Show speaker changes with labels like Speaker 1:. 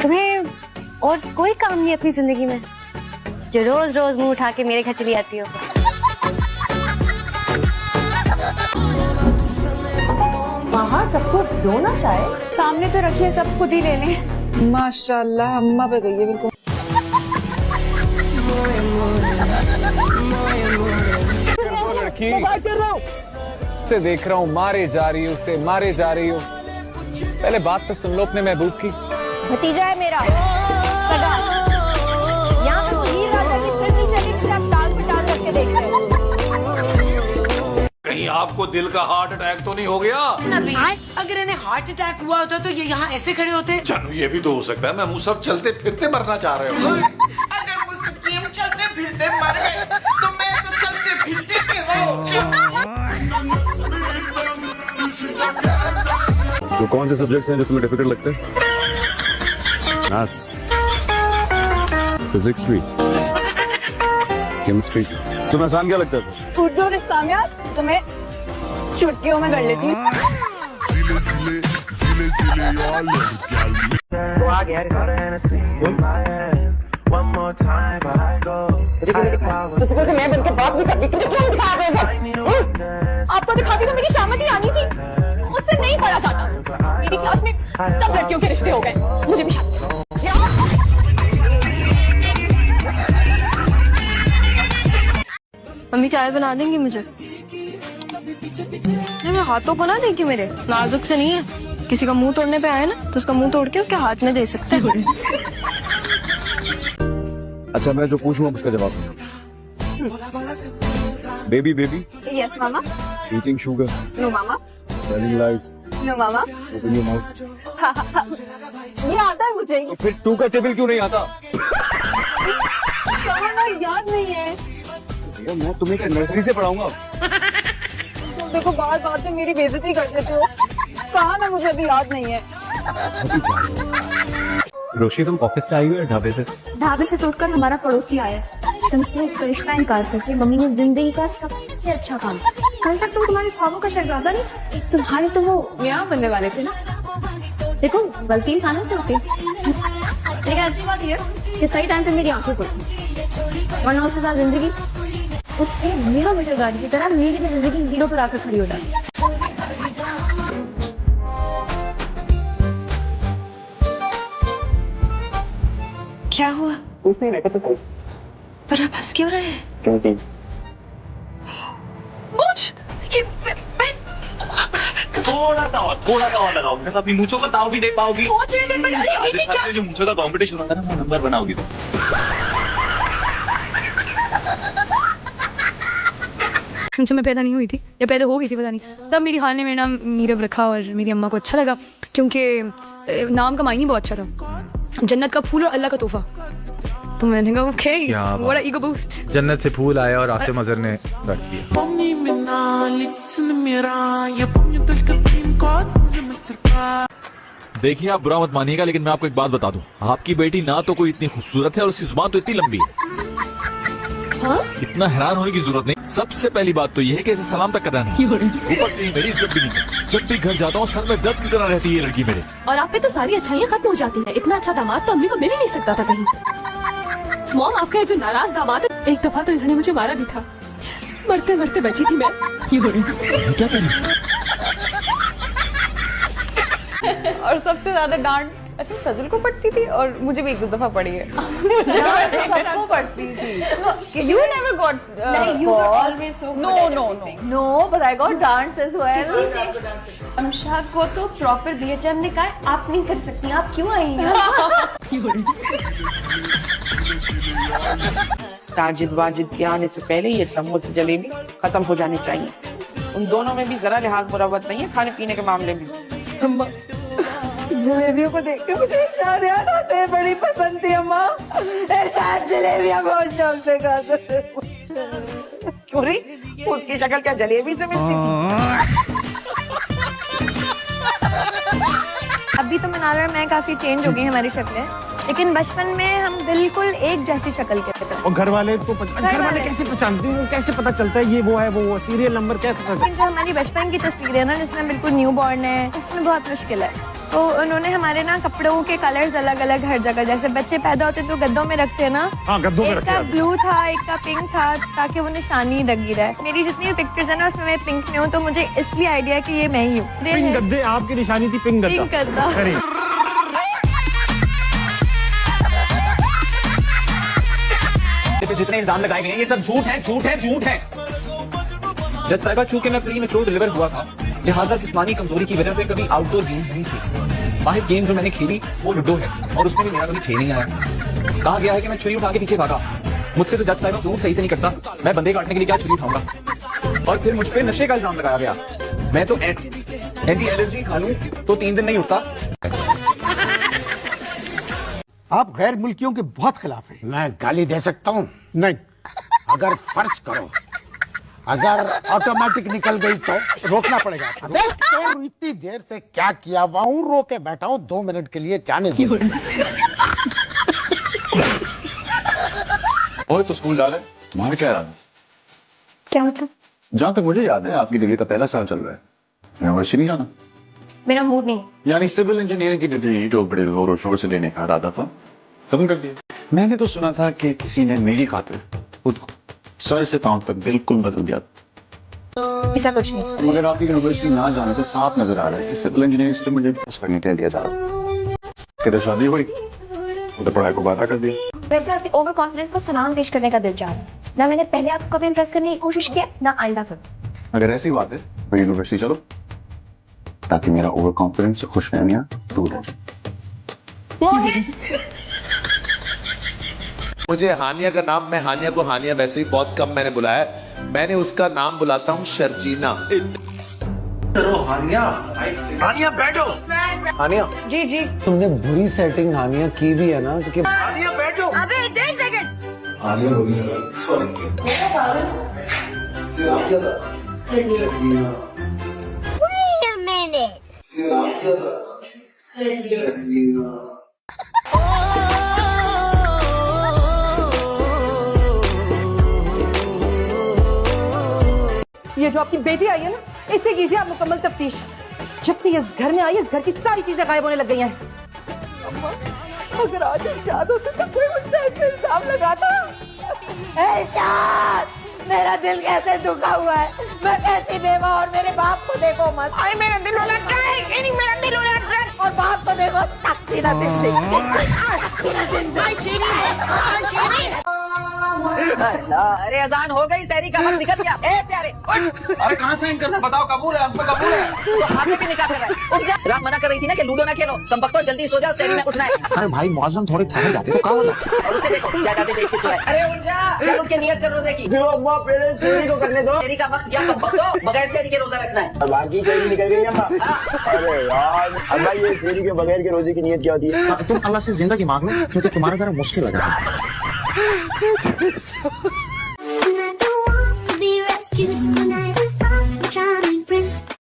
Speaker 1: तुम्हें और कोई काम नहीं अपनी जिंदगी में जो रोज रोज मुंह उठा के मेरे घर चली आती हो?
Speaker 2: वहाँ सबको दो ना चाय, सामने तो रखिए, सब खुद ही ले लें। माशाल्लाह अम्मा पे गई है बिल्कुल।
Speaker 3: लड़की से देख रहा हूँ, मारे जा रही हूँ, उसे मारे जा रही हूँ। पहले बात तो सुन लो अपने महबूब की।
Speaker 1: भतीजा है मेरा सगा। यहाँ पे वो हीर राजा की फिल्म चली जिसे आप टाल पे टाल करके देख रहे हो।
Speaker 4: कहीं आपको दिल का हार्ट अटैक तो नहीं हो गया?
Speaker 5: अगर इन्हें हार्ट अटैक हुआ होता तो ये यहाँ ऐसे खड़े होते।
Speaker 4: जानू ये भी तो हो सकता है मैं मुँह सब चलते फिरते मरना चाह रहे हो।
Speaker 5: अगर मुस्तकीम चलते फिरते मर गए तो मैं तो चलते फिरते
Speaker 6: तो कौन से सब्जेक्ट्स हैं जो तुम्हें डिफिकल्ट लगते हैं? मैथ्स, फिजिक्स भी, केमिस्ट्री। तुम्हें आसान क्या लगता है?
Speaker 2: उर्दू और इस्लामियात तुम्हें चुटकियों में कर लेती हूँ।
Speaker 7: तो आ गया किसी से मैं बनके बात नहीं करती, तुझे क्यों दिखा रहे सब? आपको दिखाती तो मेरी शामत ही आनी थी। मुझसे नहीं पढ़ा जाता। मेरी क्लास में सब लड़कियों के रिश्ते हो गए, मुझे भी शादी।
Speaker 1: मम्मी चाय बना देंगी मुझे? नहीं, मैं हाथों को ना देखी, मेरे नाजुक से नहीं है। किसी का मुंह तोड़ने पे आए ना तो उसका मुंह तोड़ के उसके हाथ में दे सकते हैं।
Speaker 6: अच्छा मैं जो पूछूंगा उसका जवाब दो। Baby baby.
Speaker 1: Yes mama.
Speaker 6: Eating sugar.
Speaker 1: No mama.
Speaker 6: Telling lies.
Speaker 1: No mama.
Speaker 6: Open your mouth.
Speaker 1: ये आता है मुझे।
Speaker 6: तो फिर टू का टेबल क्यों नहीं आता?
Speaker 2: याद नहीं है।
Speaker 6: मैं तुम्हें क्या नर्सरी से पढ़ाऊंगा?
Speaker 2: देखो बात बात में मेरी बेइज्जती कर देते हो। कहा ना मुझे अभी याद नहीं है।
Speaker 6: रोशी तुम ऑफिस से आई हो या ढाबे से?
Speaker 1: ढाबे से तोड़कर हमारा पड़ोसी आया, संस्था उसका रिश्ता इनकार करके मम्मी ने जिंदगी का सबसे अच्छा काम। कल तक तो तुम्हारे ख्वाबों का शहजादा नहीं, तुम्हारे तो वो मियाँ बनने वाले थे ना। देखो गलती इंसानों से होती है, लेकिन अच्छी बात ये कि सही टाइम पे मेरी आंखें खुली, वरना उसके साथ जिंदगी उसकी 0 मीटर गाड़ी की तरह मेरी भी जिंदगी 0 पर आकर खड़ी हो जाती। क्या हुआ? पर आप हंस क्यों रहे हैं?
Speaker 6: क्योंकि
Speaker 8: थोड़ा सा और लगाओ, मैं अपनी मूंछों का ताव भी दे पाओगी। जो मूंछों का कंपटीशन होता है ना, वो नंबर बनाओगी तो।
Speaker 9: जब मैं पैदा नहीं हुई थी या पैदा हो गई थी पता नहीं, तब मेरी खाल ने मेरा नाम नीरव रखा और मेरी अम्मा को अच्छा लगा क्योंकि नाम का मायने बहुत अच्छा था, जन्नत का फूल और अल्लाह का तोहफा। तो मैंने कहा okay, what a ego boost.
Speaker 10: जन्नत से फूल आया और आसिम अजहर ने रख दिया।
Speaker 11: देखिए आप बुरा मत मानिएगा, लेकिन मैं आपको एक बात बता दूं, आपकी बेटी ना तो कोई इतनी खूबसूरत है और उसकी जुबान तो इतनी लंबी है। हाँ? इतना हैरान होने की जरूरत नहीं। सबसे पहली बात तो ये है कि इसे सलाम तक करना नहीं, ऊपर से मेरी इज्जत भी नहीं। जब भी घर जाता हूँ सर में दर्द की तरह रहती है ये लड़की मेरे।
Speaker 9: और आप पे तो सारी अच्छाइयाँ खत्म हो जाती है। इतना अच्छा दामाद तो अम्मी को मिल ही नहीं सकता था कहीं। मॉम, आपका जो नाराज दामाद है, एक दफा तो इन्होंने मुझे मारा भी था, मरते मरते बची थी मैं।
Speaker 11: क्या करें?
Speaker 2: और सबसे ज्यादा डांट अच्छा सजल को पड़ती थी और मुझे भी 1-2 दफा पड़ी है। सबको पड़ती थी। You never got
Speaker 1: you were always so good at
Speaker 2: no, but I got dance as well.
Speaker 1: अमशा को तो प्रॉपर BHM ने कहा आप नहीं कर सकती, आप क्यों आई हैं?
Speaker 7: साजिद वाजिद के आने से पहले ये समोसे जलेबी खत्म हो जानी चाहिए। उन दोनों में भी जरा लिहाज मुरावत नहीं है खाने पीने के मामले में।
Speaker 2: जलेबियों को देख के मुझे इरशाद याद आते हैं, बड़ी पसंद थी अम्मा। इरशाद जलेबियां बहुत शौक से खाते थे।
Speaker 7: क्यों रही? उसकी शक्ल क्या जलेबी से मिलती थी?
Speaker 1: अभी तो मनाला और मैं काफी चेंज हो गई हमारी शक्लें, लेकिन बचपन में हम बिल्कुल एक जैसी शक्ल के थे।
Speaker 12: और घर वाले कैसे पहचानते हैं? कैसे पता चलता है ये वो है वो सीरियल नंबर कैसे पता?
Speaker 1: जो हमारी बचपन की तस्वीर है ना, जिसमें बिल्कुल न्यू बॉर्न है, उसमें बहुत मुश्किल है। तो उन्होंने हमारे ना कपड़ों के कलर्स अलग अलग हर जगह, जैसे बच्चे पैदा होते तो गद्दों में रखते हैं ना,
Speaker 6: गद्दों में
Speaker 1: एक का ब्लू था एक का पिंक था, ताकि वो निशानी लगी रहे। मेरी जितनी पिक्चर्स है ना उसमें मैं पिंक में हूँ, तो मुझे इसलिए आइडिया कि ये मैं ही हूँ।
Speaker 6: पिंक गद्दे आपकी निशानी थी, पिंक गद्दा।
Speaker 1: पिंक गद्दा।
Speaker 3: जितने इल्जाम लगाए गए हैं ये सब झूठ है, झूठ है, झूठ है। जज साहिबा, चूंकि मैं प्रीमेच्योर डिलीवर हुआ था, लिहाजा जिस्मानी कमजोरी की वजह से कभी आउटडोर गेम्स नहीं खेली। वाहिद गेम जो मैंने खेली वो लूडो है, और उसमें भी मेरा कभी 6 नहीं आया। कहा गया है कि मैं छुरी उठा के पीछे भागा। मुझसे तो जज साहिबा फ्रूट सही से नहीं कटता, मैं बंदे काटने के लिए क्या छुरी उठाऊंगा। और फिर मुझ पे नशे का इल्जाम लगाया गया। मैं तो एंटी एलर्जी खा लूं तो 3 दिन नहीं उठता।
Speaker 12: आप गैर मुल्कियों के बहुत खिलाफ हैं। मैं गाली दे सकता हूँ? नहीं। अगर फर्ज करो अगर ऑटोमेटिक निकल गई तो रोकना पड़ेगा। तो इतनी देर से क्या किया हुआ हूँ, रो के बैठा हूँ, 2 मिनट के लिए जाने दो।
Speaker 6: और तो स्कूल जा रहे हैं, तुम्हारा क्या इरादा?
Speaker 1: क्या मतलब?
Speaker 6: जहाँ तक मुझे याद है आपकी डिग्री का पहला साल चल रहा है, यूनिवर्सिटी नहीं जाना?
Speaker 1: मेरा मूड नहीं।
Speaker 6: यानी सिविल इंजीनियरिंग की डिग्री जो बड़े जोर और शोर से लेने का इरादा था, खत्म कर दिया। मैंने तो सुना था कि किसी ने मेरी खातिर खुद को सर से पांव तक बिल्कुल बदल दिया।
Speaker 1: ऐसा कुछ नहीं।
Speaker 6: मगर आपकी यूनिवर्सिटी ना जाने से साफ नजर आ रहा है कि सिविल इंजीनियरिंग से मुझे पास करने के लिए था। किधर शादी हुई तो पढ़ाई को बाधा कर दिया।
Speaker 1: वैसे आपके ओवर कॉन्फिडेंस को सलाम पेश करने का दिल चाह रहा है ना। मैंने पहले आपको कभी इम्प्रेस करने की कोशिश किया ना आइंदा करूं।
Speaker 6: अगर ऐसी बात है तो यूनिवर्सिटी चलो, ताकि मेरा ओवर कॉन्फिडेंस से खुशफहमियां दूर हो।
Speaker 4: मुझे हानिया का नाम, मैं हानिया को हानिया वैसे ही बहुत कम मैंने बुलाया, मैंने उसका नाम बुलाता हूँ शर्जीना। हानिया, हानिया बैठो।
Speaker 12: हानिया
Speaker 2: जी जी,
Speaker 12: तुमने बुरी सेटिंग हानिया की भी है ना, क्योंकि
Speaker 4: हानिया बैठो।
Speaker 2: अबे 1 सेकंड।
Speaker 12: हानिया हो गई सॉरी।
Speaker 7: ये जो आपकी बेटी आई है ना, इससे कीजिए आप मुकम्मल तफ्तीश। जब से इस घर में आई, इस घर की सारी चीजें गायब होने लग गई हैं। अगर आज इरशाद होते तो कोई मुझसे ऐसे इल्जाम लगाता। मेरा दिल कैसे दुखा हुआ है, मैं कैसी बेवा, और मेरे बाप को देखो मत। आई मेरा दिल हो रहा है, मेरा दिल हो रहा है, और बाप को देखो तकती ना अरे अजान हो गई, सहरी का वक्त निकल गया। ए प्यारे
Speaker 3: अरे कहाँ साइन करना बताओ, कबूल है, हमको कबूल है।
Speaker 7: तो हाथ में भी निकाल कर रहा है। उठ जा। रात मना कर रही थी ना कि लूडो ना खेलो, तुम बख्तो जल्दी सो जाओ, सहरी में उठना है।
Speaker 12: अरे भाई मौसम थोड़े ठंडे जाते तो कहाँ होता।
Speaker 7: और उसे देखो जायदादें बेच के सोया। अरे उठ जा, चल उठ के नियत कर रोजे की। जो अम्मा पहले सहरी को करने दो। सहरी का वक्त गया, तुम बख्तो बगैर सहरी के रोजा रखना है।
Speaker 8: बाकी सहरी निकल गई अम्मा। अरे यार अल्लाह, ये सहरी के बगैर के रोजे की नियत क्या होती है?
Speaker 12: तुम अल्लाह से जिंदगी मांग लो, क्योंकि तुम्हारा जरा मुश्किल लग रहा है।